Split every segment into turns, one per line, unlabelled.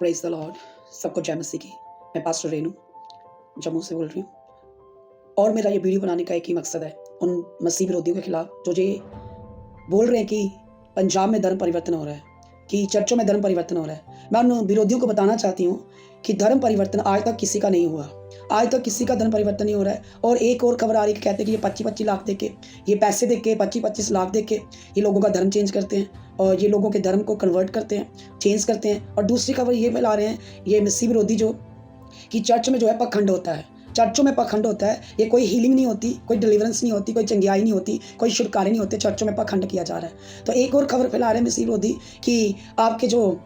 Praise the Lord. सबको जय मसीह की। मैं पास्टर रेनू जम्मू से बोल रही हूँ और मेरा ये वीडियो बनाने का एक ही मकसद है, उन मसीह विरोधियों के खिलाफ जो ये बोल रहे हैं कि पंजाब में धर्म परिवर्तन हो रहा है, कि चर्चों में धर्म परिवर्तन हो रहा है। मैं उन विरोधियों को बताना चाहती हूँ कि धर्म परिवर्तन आज तक किसी का नहीं हुआ। आज तक किसी का धर्म परिवर्तन नहीं हो रहा है। और एक और खबर आ रही है कि कहते हैं कि ये 25-25 लाख दे के, ये पैसे दे के 25-25 लाख दे के ये लोगों का धर्म चेंज करते हैं और ये लोगों के धर्म को कन्वर्ट करते हैं, चेंज करते हैं। और दूसरी खबर ये फैला रहे हैं ये मसीह विरोधी जो कि चर्च में जो है पखंड होता है, चर्चों में पखंड होता है। ये कोई हीलिंग नहीं होती, कोई डिलीवरेंस नहीं होती, कोई चंगियाई नहीं होती, कोई छुटकारे नहीं होते, चर्चों में पखंड किया जा रहा है। तो एक और खबर फैला रहे हैं मसीह विरोधी कि आपके जो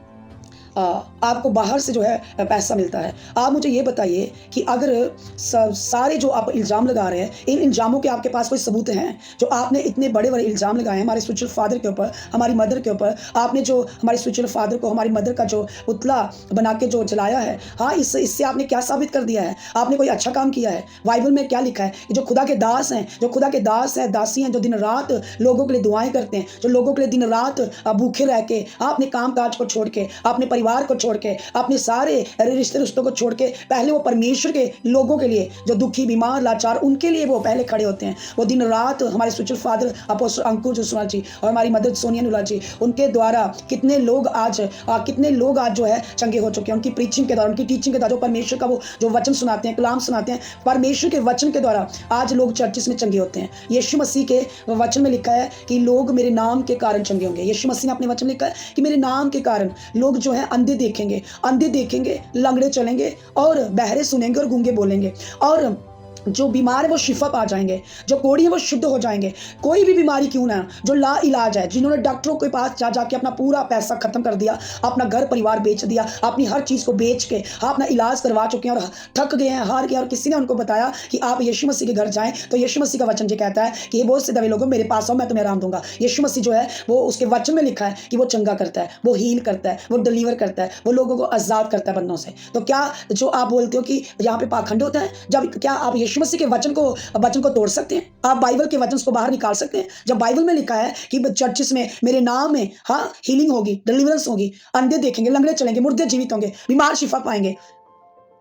आपको बाहर से जो है पैसा मिलता है। आप मुझे ये बताइए कि अगर सारे जो आप इल्ज़ाम लगा रहे हैं, इन इल्ज़ामों के आपके पास कोई सबूत हैं? जो आपने इतने बड़े बड़े इल्ज़ाम लगाए हैं हमारे स्पिरिचुअल फादर के ऊपर, हमारी मदर के ऊपर, आपने जो हमारे स्पिरिचुअल फादर को, हमारी मदर का जो पुतला बना के जो जलाया है, हाँ, इससे आपने क्या साबित कर दिया है? आपने कोई अच्छा काम किया है? बाइबल में क्या लिखा है? जो खुदा के दास हैं, जो खुदा के दास हैं, दासी हैं, जो दिन रात लोगों के लिए दुआएं करते हैं, जो लोगों के लिए दिन रात भूखे रह के, अपने काम काज को छोड़ के, अपने परिवार को छोड़ के, अपने सारे रिश्ते रिश्तों को छोड़ के, पहले वो परमेश्वर के लोगों के लिए, जो दुखी बीमार लाचार, उनके लिए वो पहले खड़े होते हैं। वो दिन रात हमारे स्पिरिचुअल फादर अपोस्टल अंकुर जोसवाल जी और हमारी मदर सोनिया नुलाल जी, उनके द्वारा कितने लोग आज जो है चंगे हो चुके हैं। उनकी प्रीचिंग के द्वारा, उनकी टीचिंग के द्वारा, जो परमेश्वर का वो जो वचन सुनाते हैं, कलाम सुनाते हैं, परमेश्वर के वचन के द्वारा आज लोग चर्चिस में चंगे होते हैं। यीशु मसीह के वचन में लिखा है कि लोग मेरे नाम के कारण चंगे होंगे। यीशु मसीह ने अपने वचन में लिखा है कि मेरे नाम के कारण लोग जो है अंधे देखेंगे, लंगड़े चलेंगे और बहरे सुनेंगे और गूंगे बोलेंगे, और जो बीमार है वो शिफा पा जाएंगे, जो कोढ़ी है वो शुद्ध हो जाएंगे। कोई भी बीमारी क्यों ना, जो ला इलाज है, जिन्होंने डॉक्टरों के पास जाके अपना पूरा पैसा खत्म कर दिया, अपना घर परिवार बेच दिया, अपनी हर चीज़ को बेच के अपना इलाज करवा चुके हैं और थक गए हैं, हार गए, और किसी ने उनको बताया कि आप यीशु मसीह के घर जाएं, तो यीशु मसीह का वचन ये कहता है कि ये बहुत से दवे लोगों मेरे पास आओ, मैं तुम्हें आराम दूंगा। यीशु मसीह जो है वो उसके वचन में लिखा है कि वो चंगा करता है, वो हील करता है, वो डिलीवर करता है, वो लोगों को आज़ाद करता है बंधनों से। तो क्या जो आप बोलते हो कि यहाँ पे पाखंड होता है, जब क्या आप यीशु मसीह के वचन को तोड़ सकते हैं? आप बाइबल के वचन को बाहर निकाल सकते हैं? जब बाइबल में लिखा है कि चर्चिस में मेरे नाम में, हाँ, हीलिंग होगी, डिलीवरेंस होगी, अंधे देखेंगे, लंगड़े चलेंगे, मुर्दे जीवित होंगे, बीमार शिफा पाएंगे,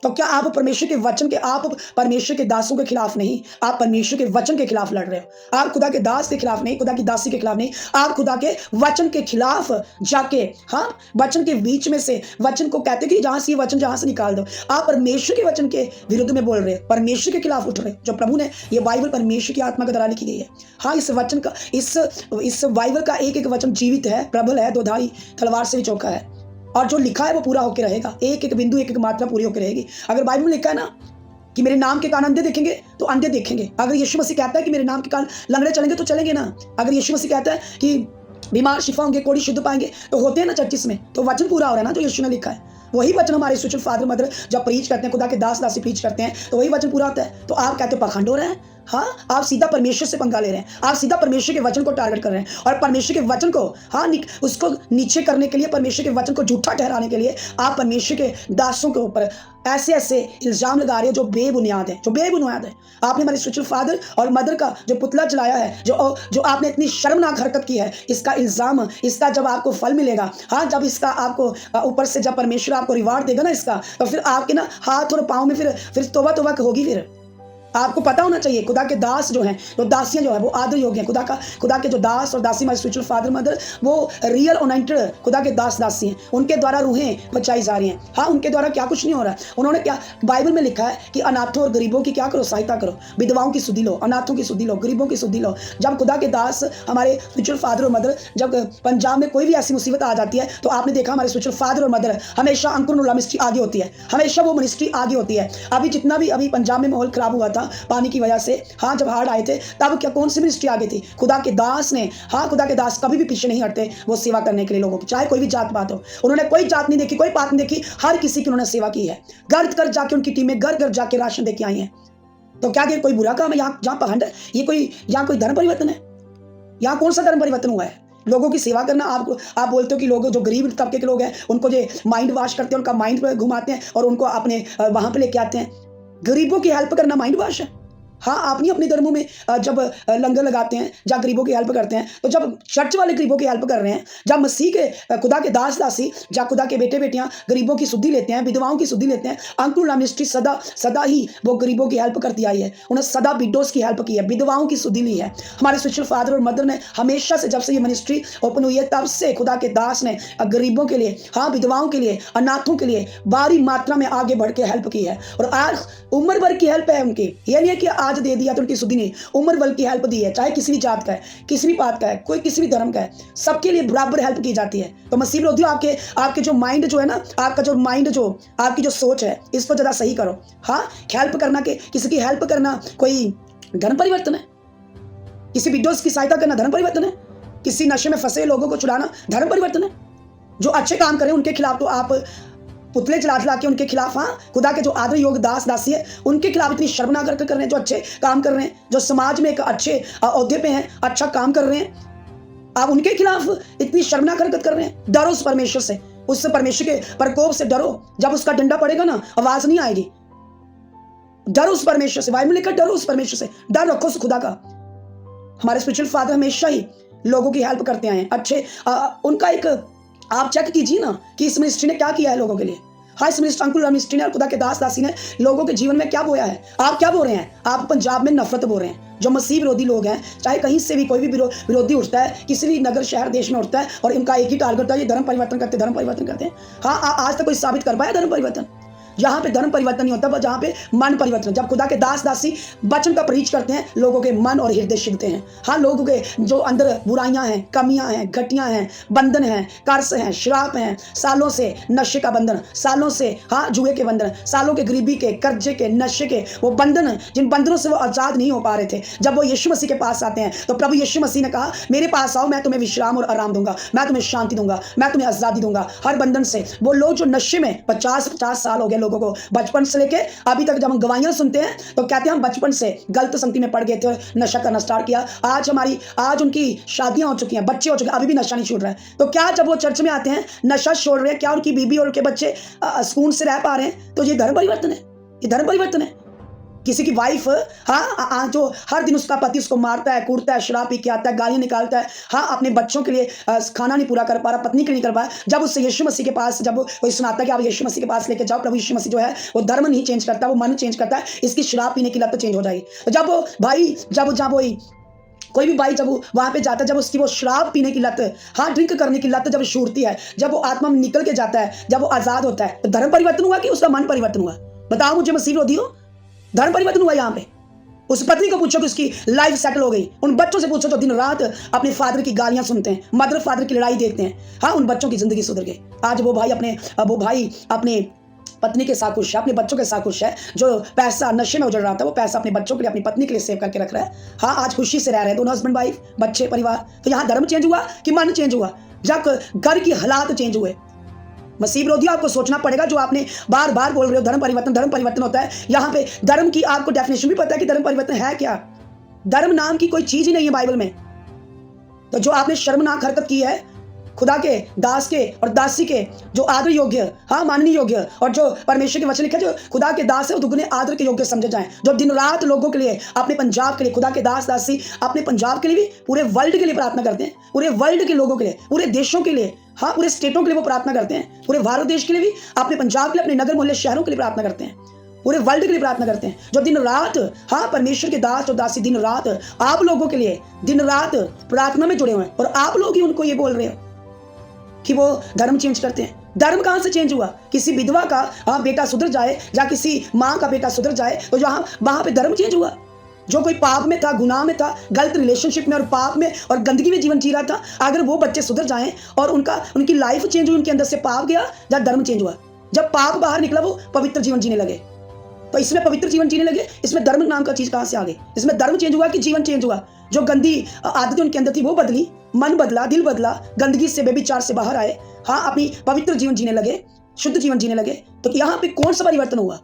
तो क्या आप परमेश्वर के दासों के खिलाफ नहीं, आप परमेश्वर के वचन के खिलाफ लड़ रहे हो? आप खुदा के दास के खिलाफ नहीं, खुदा की दासी के खिलाफ नहीं, आप खुदा के वचन के खिलाफ जाके, हाँ, वचन के बीच में से वचन को कहते कि जहां से ये वचन जहां से निकाल दो, आप परमेश्वर के वचन के विरुद्ध में बोल रहे हो, परमेश्वर के खिलाफ उठ रहे हो। जो प्रभु ने, ये बाइबल परमेश्वर की आत्मा के द्वारा लिखी गई है। हाँ, इस वचन का, इस बाइबल का एक एक वचन जीवित है, प्रबल है, दोधारी तलवार से भी चौका है, और जो लिखा है वो पूरा होकर रहेगा। एक एक बिंदु, एक एक मात्रा पूरी होकर रहेगी। अगर बाइबल में लिखा है ना कि मेरे नाम के कारण अंधे देखेंगे, तो अंधे देखेंगे। अगर यीशु मसीह कहता है कि मेरे नाम के कारण लंगड़े चलेंगे, तो चलेंगे ना। अगर यीशु मसीह कहता है कि बीमार शिफा होंगे, कोढ़ी शुद्ध पाएंगे, तो होते हैं ना चर्चिस में। तो वचन पूरा हो रहा है ना, जो यीशु ने लिखा है। वही वचन हमारे स्पिरिचुअल फादर मदर जब प्रीच करते हैं, खुदा के दास दासी प्रीच करते हैं, तो वही वचन पूरा होता है। तो आप कहते हो पखंड हो रहे हैं। हाँ, आप सीधा परमेश्वर से पंगा ले रहे हैं, आप सीधा परमेश्वर के वचन को टारगेट कर रहे हैं, और परमेश्वर के वचन को, हाँ, उसको नीचे करने के लिए, परमेश्वर के वचन को झूठा ठहराने के लिए आप परमेश्वर के दासों के ऊपर ऐसे ऐसे इल्जाम लगा रहे हो जो बेबुनियाद है। आपने हमारे स्पिरिचुअल फादर और मदर का जो पुतला जलाया है, जो आपने इतनी शर्मनाक हरकत की है, इसका इल्जाम, इसका जब आपको फल मिलेगा, हाँ, जब इसका आपको ऊपर से जब परमेश्वर आपको रिवार्ड देगा ना इसका, तो फिर आपके ना हाथ और पाँव में फिर तौबा होगी। फिर आपको पता होना चाहिए, खुदा के दास जो हैं, जो दासियां जो है, वो आदर योग्य हैं। खुदा के जो दास और दासी, हमारे स्पिरिचुअल फादर मदर, वो रियल ओनेंटेड खुदा के दास दासी हैं। उनके द्वारा रूहें बचाई जा रही हैं। हाँ, उनके द्वारा क्या कुछ नहीं हो रहा है। उन्होंने क्या, बाइबल में लिखा है कि अनाथों और गरीबों की क्या करो, सहायता करो, विधवाओं की सुधि लो, अनाथों की सुधि लो, गरीबों की सुधि लो। जब खुदा के दास, हमारे स्पिरिचुअल फादर और मदर, जब पंजाब में कोई भी ऐसी मुसीबत आ जाती है, तो आपने देखा हमारे स्पिरिचुअल फादर और मदर हमेशा अंकुर नुला मिनिस्ट्री आगे होती है, हमेशा वो मिनिस्ट्री आगे होती है। अभी जितना भी अभी पंजाब में माहौल खराब हुआ था पानी की वजह से, हाँ, जब हार्ड आए थे, तब क्या कौन सी मिनिस्ट्री आगे थी? खुदा के दास ने, हाँ, खुदा के दास कभी भी पीछे नहीं हटते वो सेवा करने के लिए लोगों की, चाहे कोई भी जात पात हो। उन्होंने कोई जात नहीं देखी, कोई पात नहीं देखी, हर किसी की उन्होंने सेवा की है। घर जाके उनकी टीमें घर जाके राशन देके आई हैं। तो क्या कोई बुरा काम है यहाँ? जहाँ पखंड है, यहाँ कोई धर्म परिवर्तन है? यहाँ कौन सा धर्म परिवर्तन हुआ है? लोगों की सेवा करना। आप बोलते हो कि लोग जो गरीब तबके के लोग हैं, उनको जो माइंड वॉश करते हैं, उनका माइंड घुमाते हैं और उनको अपने वहां पे लेके आते हैं। गरीबों की हेल्प करना माइंड वॉश है? हाँ, आप नहीं अपने धर्मों में जब लंगर लगाते हैं, जहाँ गरीबों की हेल्प करते हैं, तो जब चर्च वाले गरीबों की हेल्प कर रहे हैं, जहाँ मसीह के खुदा के दास दासी, जहाँ खुदा के बेटे बेटियां गरीबों की सुधि लेते हैं, विधवाओं की सुधि लेते हैं, अंकुर मिनिस्ट्री सदा सदा ही वो गरीबों की हेल्प करती आई है। उन्हें सदा विडोज की हेल्प की है, विधवाओं की सुधि ली है। हमारे स्पिरिचुअल फादर और मदर ने हमेशा से, जब से ये मिनिस्ट्री ओपन हुई है, तब से खुदा के दास ने गरीबों के लिए, हाँ, विधवाओं के लिए, अनाथों के लिए भारी मात्रा में आगे बढ़ के हेल्प की है। और आज उम्र भर की हेल्प है उनकी। ये नहीं है कि आज दे दिया तो उनकी सुधि नहीं, उम्र भर की हेल्प दी है। चाहे किसी भी जात का है, किसी भी बात का है, कोई किसी भी धर्म का है, सबके लिए बराबर हेल्प की जाती है। तो मसीह विरोधियों, आपके जो माइंड जो है ना, आपका जो माइंड जो आपकी जो सोच है, इसको ज़्यादा सही करो। हाँ, हेल्प करना, के किसी की हेल्प करना कोई धर्म परिवर्तन है? किसी विडोज की सहायता करना धर्म परिवर्तन है? किसी नशे में फंसे लोगों को छुड़ाना धर्म परिवर्तन है? जो अच्छे काम करें उनके खिलाफ तो आप पुतले चला के उनके खिलाफ, हाँ, खुदा के जो आदर योग्य दास दासी है उनके खिलाफ इतनी शर्मनाक कर रहे हैं। जो अच्छे काम कर रहे हैं, जो समाज में एक अच्छे औहदे पे हैं, अच्छा काम कर रहे हैं, आप उनके खिलाफ इतनी शर्मनाक हरकत कर रहे हैं। डरो उस परमेश्वर से, उससे परमेश्वर के प्रकोप से डरो। जब उसका डंडा पड़ेगा ना, आवाज नहीं आएगी। डरो उस परमेश्वर से, बाइबल लिखा, डरो उस परमेश्वर से, डर रखो उस खुदा का। हमारे स्पिरिचुअल फादर हमेशा ही लोगों की हेल्प करते आए हैं। अच्छे उनका एक आप चेक कीजिए ना कि इस मिनिस्ट्री ने क्या किया है लोगों के लिए। हाँ, इस मिनिस्ट्री, अंकुर मिनिस्ट्री ने और खुदा के दास दासी ने लोगों के जीवन में क्या बोया है। आप क्या बोल रहे हैं? आप पंजाब में नफरत बोल रहे हैं। जो मसीह विरोधी लोग हैं, चाहे कहीं से भी कोई भी विरोधी उठता है, किसी भी नगर शहर देश में उठता है, और इनका एक ही टारगेट होता है, ये धर्म परिवर्तन करते, धर्म परिवर्तन करते हैं। हाँ, आज तक कोई साबित कर पाया धर्म परिवर्तन? जहाँ पे धर्म परिवर्तन नहीं होता, जहाँ पे मन परिवर्तन। जब खुदा के दास दासी वचन का प्रीच करते हैं, लोगों के मन और हृदय शिखते हैं। हाँ, लोगों के जो अंदर बुराइयां हैं, कमियां हैं, घटियां हैं, बंधन हैं, कर्ज हैं, श्राप हैं, सालों से नशे का बंधन, सालों से, हाँ, जुए के बंधन, सालों के गरीबी के, कर्जे के, नशे के, वो बंधन, जिन बंधनों से वो आजाद नहीं हो पा रहे थे, जब वो यीशु मसीह के पास आते हैं, तो प्रभु यीशु मसीह ने कहा, मेरे पास आओ, मैं तुम्हें विश्राम और आराम दूंगा, मैं तुम्हें शांति दूंगा, मैं तुम्हें आजादी दूंगा हर बंधन से। वो लोग जो नशे में 50 साल हो गए लोगों को, बचपन से लेके अभी तक, जब हम गवाहियां सुनते हैं तो कहते हैं हम बचपन से गलत संगति में पड़ गए थे, नशा करना स्टार्ट किया। आज उनकी शादियां हो चुकी हैं, बच्चे हो चुके हैं, अभी भी नशा नहीं छूट रहा है। तो क्या जब वो चर्च में आते हैं नशा छोड़ रहे हैं, क्या उनकी बीबी और उनके बच्चे सुकून से रह पा रहे हैं? तो ये धर्म परिवर्तन है, ये धर्म परिवर्तन है। किसी की वाइफ, हाँ, जो हर दिन उसका पति उसको मारता है, कूटता है, शराब पी के आता है, गालियां निकालता है, हाँ, अपने बच्चों के लिए खाना नहीं पूरा कर पा रहा, पत्नी के लिए नहीं कर पाया, जब उससे यीशु मसीह के पास, जब कोई सुनाता है कि आप यीशु मसीह के पास लेके जाओ, प्रभु यीशु मसीह जो है वो धर्म नहीं चेंज करता, वो मन चेंज करता है, इसकी शराब पीने की लत चेंज हो जाएगी। जब वो भाई, जब कोई भी भाई जब वहां पे जाता है, जब उसकी वो शराब पीने की लत, हाँ, ड्रिंक करने की लत जब छूटती है, जब वो आत्मा में निकल के जाता है, जब वो आजाद होता है, तो धर्म परिवर्तन हुआ कि उसका मन परिवर्तन हुआ? बताओ मुझे मसीह विरोधी हो, धर्म परिवर्तन हुआ यहाँ पे? उस पत्नी को पूछो कि उसकी लाइफ सेटल हो गई। उन बच्चों से पूछो जो दिन रात अपने फादर की गालियां सुनते हैं, मदर फादर की लड़ाई देखते हैं, हाँ, उन बच्चों की जिंदगी सुधर गई। आज वो भाई अपने पत्नी के साथ खुश है, अपने बच्चों के साथ खुश है। जो पैसा नशे में उजड़ रहा था, वो पैसा अपने बच्चों के लिए, अपनी पत्नी के लिए सेव करके रख रहा है। हाँ, आज खुशी से रह रहे हैं दोनों, हस्बैंड वाइफ, बच्चे, परिवार। तो यहाँ धर्म चेंज हुआ कि मन चेंज हुआ? जब घर की हालात चेंज हुए। मसीह विरोधी, आपको सोचना पड़ेगा। जो आपने बार बार बोल रहे हो धर्म परिवर्तन होता है, यहाँ पे धर्म की आपको डेफिनेशन भी पता है कि धर्म परिवर्तन है क्या? धर्म नाम की कोई चीज ही नहीं है बाइबल में। तो जो आपने शर्मनाक हरकत की है, खुदा के दास के और दासी के जो आदर योग्य, हाँ, माननीय योग्य, और जो परमेश्वर के वचन लिखे, जो खुदा के दास है वो दुगने आदर के योग्य समझे जाएं, जो दिन रात लोगों के लिए, अपने पंजाब के लिए, खुदा के दास दासी अपने पंजाब के लिए भी, पूरे वर्ल्ड के लिए प्रार्थना करते हैं, पूरे वर्ल्ड के लोगों के लिए, पूरे देशों के लिए, हाँ, पूरे स्टेटों के लिए वो प्रार्थना करते हैं, पूरे भारत देश के लिए भी, अपने पंजाब के लिए, अपने नगर मोहल्ले शहरों के लिए प्रार्थना करते हैं, पूरे वर्ल्ड के लिए प्रार्थना करते हैं। जो दिन रात, हाँ, परमेश्वर के दास और दासी दिन रात आप लोगों के लिए दिन रात प्रार्थना में जुड़े हुए हैं, और आप लोग ही उनको ये बोल रहे हो कि वो धर्म चेंज करते हैं। धर्म कहां से चेंज हुआ? किसी विधवा का, हाँ, बेटा सुधर जाए, या किसी माँ का बेटा सुधर जाए, तो वहां पे धर्म चेंज हुआ। जो कोई पाप में था, गुनाह में था, गलत रिलेशनशिप में और पाप में और गंदगी में जीवन जी रहा था, अगर वो बच्चे सुधर जाएं और उनकी लाइफ चेंज हुई, उनके अंदर से पाप गया, या धर्म चेंज हुआ। जब पाप बाहर निकला, वो पवित्र जीवन जीने लगे। तो इसमें पवित्र जीवन जीने लगे, इसमें धर्म नाम का चीज कहां से आ गई? इसमें धर्म चेंज हुआ कि जीवन चेंज हुआ? जो गंदी आदतें उनके अंदर थी वो बदली, मन बदला, दिल बदला, गंदगी से, बेविचार से बाहर आए, हाँ, अपनी पवित्र जीवन जीने लगे, शुद्ध जीवन जीने लगे। तो यहाँ पे कौन सा परिवर्तन हुआ?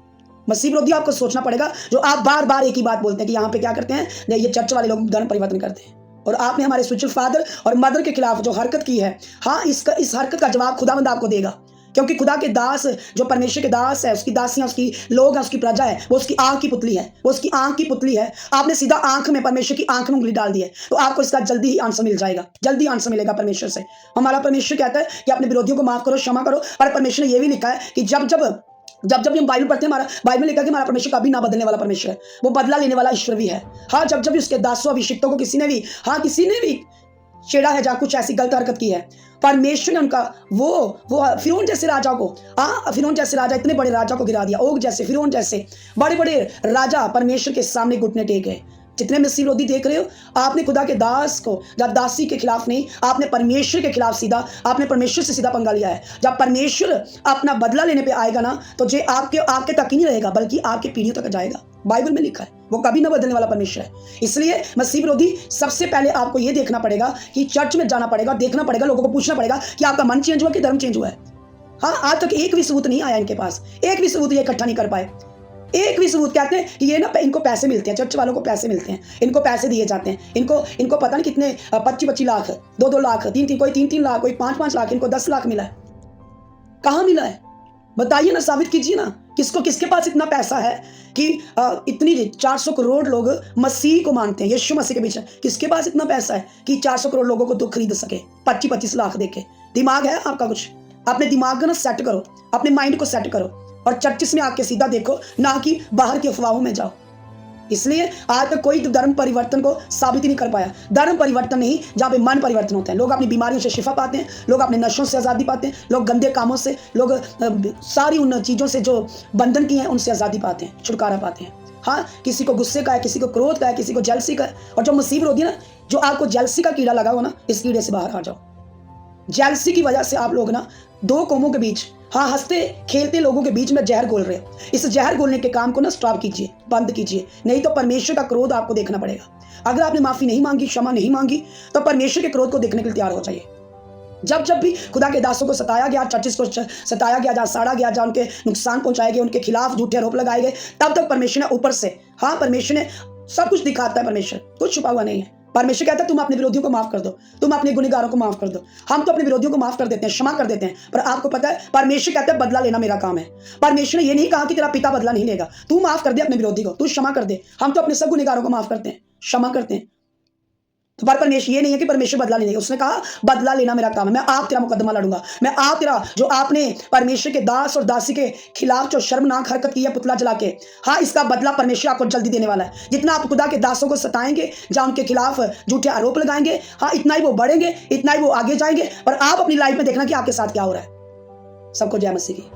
मसीह विरोधी, आपको सोचना पड़ेगा। जो आप बार बार एक ही बात बोलते हैं कि यहाँ पे क्या करते हैं, ये चर्च वाले लोग धर्म परिवर्तन करते हैं, और आपने हमारे स्पिरिचुअल फादर और मदर के खिलाफ जो हरकत की है, हाँ, इस हरकत का जवाब खुदावंद आपको देगा। क्योंकि खुदा के दास जो परमेश्वर के दास है, उसकी दासियां, उसकी लोग हैं, उसकी प्रजा है, वो उसकी आंख की पुतली है, वो उसकी आंख की पुतली है। आपने सीधा आंख में, परमेश्वर की आंख में उंगली डाल दी है, तो आपको इसका जल्दी ही आंसर मिल जाएगा, जल्दी आंसर मिलेगा परमेश्वर से। हमारा परमेश्वर कहता है कि अपने विरोधियों को माफ करो, क्षमा करो। और परमेश्वर ने यह भी लिखा है कि जब जब हम बाइबल पढ़ते हैं, हमारा बाइबल में लिखा है कि हमारा परमेश्वर कभी ना बदलने वाला परमेश्वर है, वो बदला लेने वाला ईश्वर भी है। हाँ, जब उसके दासों अभिषिक्तों को किसी ने भी छेड़ा है, जहाँ कुछ ऐसी गलत हरकत की है, परमेश्वर ने उनका वो फिरौन जैसे राजा को, फिरौन जैसे राजा, इतने बड़े राजा को गिरा दिया, ओग जैसे, फिरौन जैसे बड़े बड़े राजा परमेश्वर के सामने घुटने टेके। जितने मसीह विरोधी देख रहे हो, आपने खुदा के दास को या दासी के खिलाफ नहीं, आपने परमेश्वर के खिलाफ सीधा, आपने परमेश्वर से सीधा पंगा लिया है। जब परमेश्वर अपना बदला लेने पे आएगा ना, तो जे आपके तक ही नहीं रहेगा, बल्कि आपके पीढ़ियों तक जाएगा। बाइबल में लिखा है, वो कभी ना बदलने वाला परमेश्वर है। इसलिए मसीह विरोधी, सबसे पहले आपको ये देखना पड़ेगा कि चर्च में जाना पड़ेगा, देखना पड़ेगा, लोगों को पूछना पड़ेगा कि आपका मन चेंज हुआ कि धर्म चेंज हुआ है। हाँ, आज तक एक भी सबूत नहीं आया इनके पास, एक भी सबूत ये इकट्ठा नहीं कर पाए। एक भी सबूत, कहते हैं कि ये ना, इनको पैसे मिलते हैं, चर्च वालों को पैसे मिलते हैं, इनको पैसे दिए जाते हैं, इनको पता नहीं कितने 25 लाख, 2 लाख, कोई 3 लाख, कोई 5 लाख, इनको 10 लाख मिला है। कहाँ मिला है? बताइए ना, साबित कीजिए ना, किसके पास इतना पैसा है कि इतनी 400 करोड़ लोग मसीह को मानते हैं, यीशु मसीह के पीछे। किसके पास इतना पैसा है कि 400 करोड़ लोगों को तो खरीद सके 25-25 लाख देके? दिमाग है आपका कुछ? अपने दिमाग को ना सेट करो, अपने माइंड को सेट करो, और चर्चिस में आके सीधा देखो, ना कि बाहर की अफवाहों में जाओ। इसलिए आज तक कोई धर्म परिवर्तन को साबित ही नहीं कर पाया। धर्म परिवर्तन नहीं, जहाँ पे मन परिवर्तन होता है। लोग अपनी बीमारियों से शिफा पाते हैं, लोग अपने नशों से आज़ादी पाते हैं, लोग गंदे कामों से, लोग सारी उन चीज़ों से जो बंधन की हैं उनसे आज़ादी पाते हैं, छुटकारा पाते हैं। हाँ, किसी को गुस्से का है, किसी को क्रोध का है, किसी को जेलसी का है। और जो मुसीबत होती है ना, जो आपको जेलसी का कीड़ा लगा हो ना, इस कीड़े से बाहर आ जाओ। जेलसी की वजह से आप लोग ना 2 कौमों के बीच, हाँ, हंसते खेलते लोगों के बीच में जहर घोल रहे हो। इस जहर घोलने के काम को ना स्टॉप कीजिए, बंद कीजिए, नहीं तो परमेश्वर का क्रोध आपको देखना पड़ेगा। अगर आपने माफी नहीं मांगी, क्षमा नहीं मांगी, तो परमेश्वर के क्रोध को देखने के लिए तैयार हो जाइए। जब भी खुदा के दासों को सताया गया, चर्चिस को सताया गया, जहाँ साड़ा गया, जहाँ उनके नुकसान पहुंचाए गए, उनके खिलाफ झूठे आरोप लगाए गए, तब तक परमेश्वर ने ऊपर से, हाँ, परमेश्वर ने सब कुछ दिखाता है। परमेश्वर कुछ छुपा हुआ नहीं है। परमेश्वर कहता है तुम अपने विरोधियों को माफ कर दो, तुम अपने गुनहगारों को माफ कर दो। हम तो अपने विरोधियों को माफ कर देते हैं, क्षमा कर देते हैं, पर आपको पता है परमेश्वर कहता है बदला लेना मेरा काम है। परमेश्वर ने ये नहीं कहा कि तेरा पिता बदला नहीं लेगा, तू माफ कर दे अपने विरोधी को, तू क्षमा कर दे। हम तो अपने सब गुनहगारों को माफ करते हैं, क्षमा करते हैं। तो पर परमेश्वर ये नहीं है कि परमेश्वर बदला नहीं लेगा। उसने कहा बदला लेना मेरा काम है, मैं आप तेरा मुकदमा लड़ूंगा, मैं आप तेरा, जो आपने परमेश्वर के दास और दासी के खिलाफ जो शर्मनाक हरकत की है पुतला जला के, हाँ, इसका बदला परमेश्वर आपको जल्दी देने वाला है। जितना आप खुदा के दासों को सताएंगे, जहाँ उनके खिलाफ झूठे आरोप लगाएंगे, हाँ, इतना ही वो बढ़ेंगे, इतना ही वो आगे जाएंगे। और आप अपनी लाइफ में देखना कि आपके साथ क्या हो रहा है। सबको जय मसीह की।